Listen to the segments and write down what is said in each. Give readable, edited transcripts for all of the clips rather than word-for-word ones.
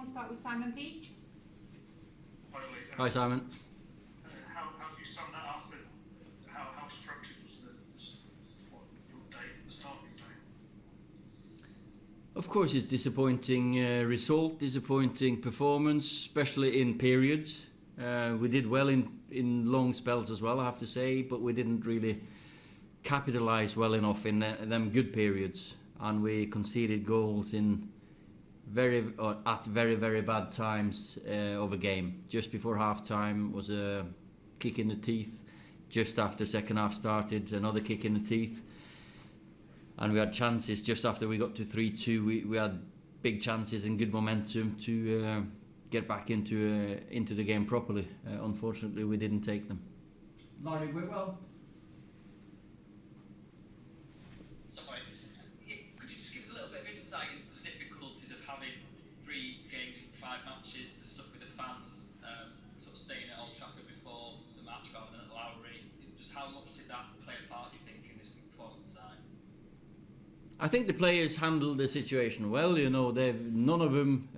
we'll start with Simon Peach. Hi Simon. How do you sum that up, and how structured was your day, the starting day? Of course it's disappointing result, disappointing performance, especially in periods. We did well in long spells as well, I have to say, but we didn't really capitalise well enough in them good periods, and we conceded goals in at very bad times of a game. Just before half time was a kick in the teeth. Just after second half started, another kick in the teeth. And we had chances just after we got to 3-2. We had big chances and good momentum to get back into the game properly. Unfortunately, we didn't take them. Laurie Whitwell. Sorry. Could you just give us a little bit of insight into the difficulties of having 3 games in 5 matches, the stuff with the fans, sort of staying at Old Trafford before the match rather than at Lowry? Just how much did that play a part, do you think, in this performance side? I think the players handled the situation well. You know, none of them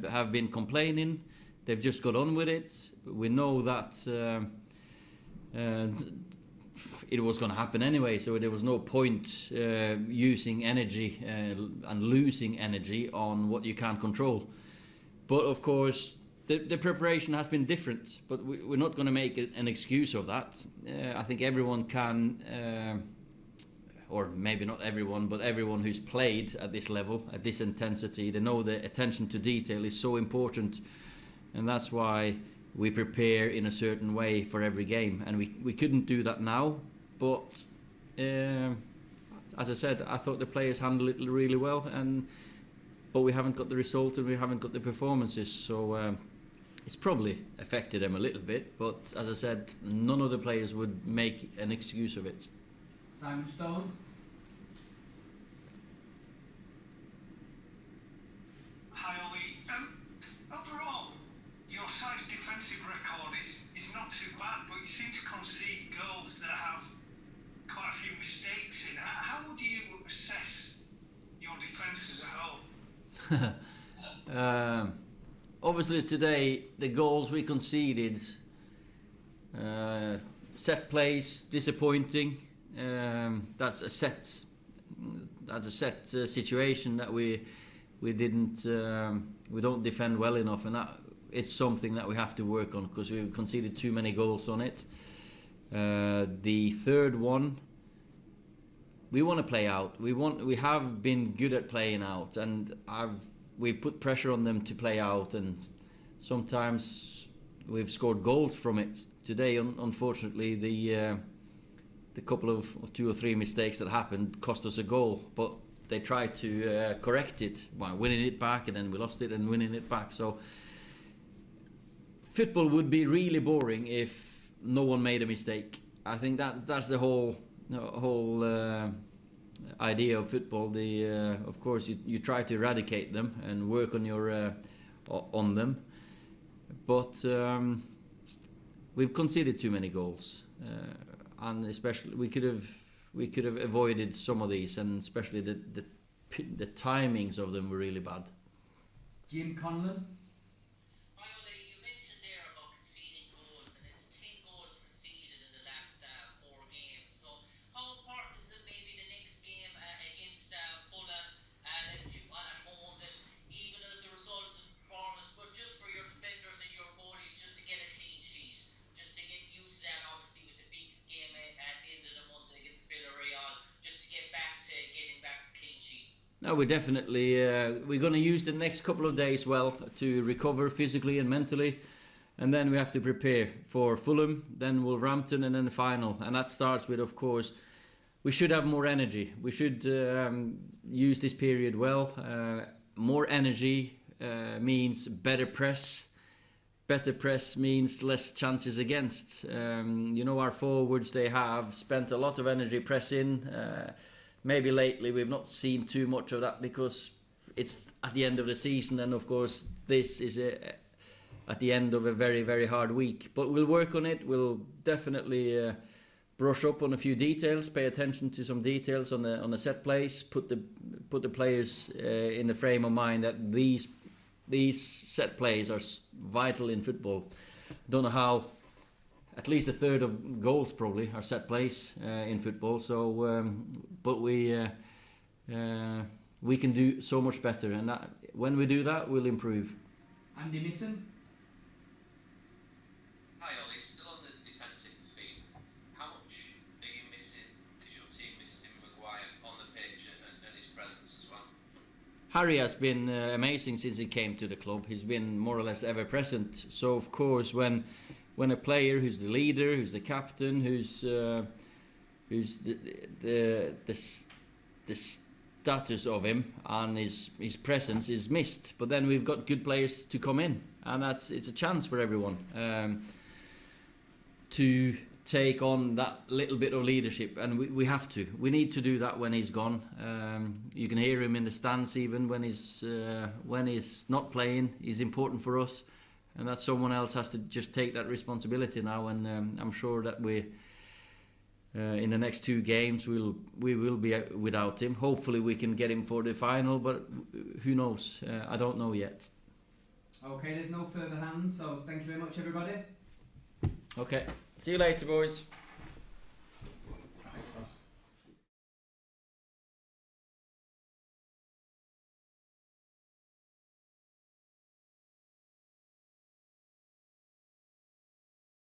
have been complaining. They've just got on with it. We know that it was going to happen anyway, so there was no point using energy and losing energy on what you can't control. But of course, the preparation has been different. But we're not going to make an excuse of that. I think everyone can. Or maybe not everyone, but everyone who's played at this level, at this intensity, they know the attention to detail is so important, and that's why we prepare in a certain way for every game. And we couldn't do that now, but as I said, I thought the players handled it really well, but we haven't got the result and we haven't got the performances, so it's probably affected them a little bit, but as I said, none of the players would make an excuse of it. Simon Stone. Hi Ollie. Overall, your side's defensive record is not too bad, but you seem to concede goals that have quite a few mistakes in. How would you assess your defence as a whole? Obviously today, the goals we conceded, set plays, disappointing. That's a set situation that we don't defend well enough, and that it's something that we have to work on because we've conceded too many goals on it. The third one, we want to play out. We have been good at playing out, and we've put pressure on them to play out, and sometimes we've scored goals from it. Today, unfortunately, the couple of 2 or 3 mistakes that happened cost us a goal, but they tried to correct it by winning it back, and then we lost it and winning it back. So football would be really boring if no one made a mistake. I think that's the whole idea of football. Of course you try to eradicate them and work on them, but we've conceded too many goals. And especially we could have avoided some of these, and especially the timings of them were really bad. Jim Conlon. Hi Ole, you mentioned there about conceding goals, and it's 10 goals conceded in the last 4 games. So how important is it maybe the next game against Fulham that you on at home, that even though the result and performance, but just for your defenders and your goalies, just to get a clean sheet, just to get used to that, obviously with the big game at the end of the month against Villarreal, just to get back to getting back to clean sheets? No, we're definitely we're going to use the next couple of days well to recover physically and mentally, and then we have to prepare for Fulham, then Wolverhampton, and then the final. And that starts with, of course, we should have more energy. We should use this period well. More energy means better press. Better press means less chances against. Our forwards, they have spent a lot of energy pressing. Maybe lately we've not seen too much of that because it's at the end of the season, and of course this is at the end of a very, very hard week. But we'll work on it. We'll definitely brush up on a few details, pay attention to some details on the set plays, put the players in the frame of mind that these these set plays are vital in football. Don't know how. At least a third of goals probably are set plays in football. So, but we can do so much better, and that, when we do that, we'll improve. Andy Mitten. Hi Ollie, still on the defensive theme. How much are you missing? Is your team missing Maguire on the pitch and his presence as well? Harry has been amazing since he came to the club. He's been more or less ever present. So of course, when a player who's the leader, who's the captain, who's the status of him and his presence is missed, but then we've got good players to come in, and it's a chance for everyone to take on that little bit of leadership, and we need to do that when he's gone. You can hear him in the stands even when he's not playing. He's important for us, and that someone else has to just take that responsibility now, and I'm sure that we in the next 2 games we will be without him. Hopefully we can get him for the final, but who knows? I don't know yet. Okay, there's no further hands, so thank you very much everybody. Okay, see you later, boys.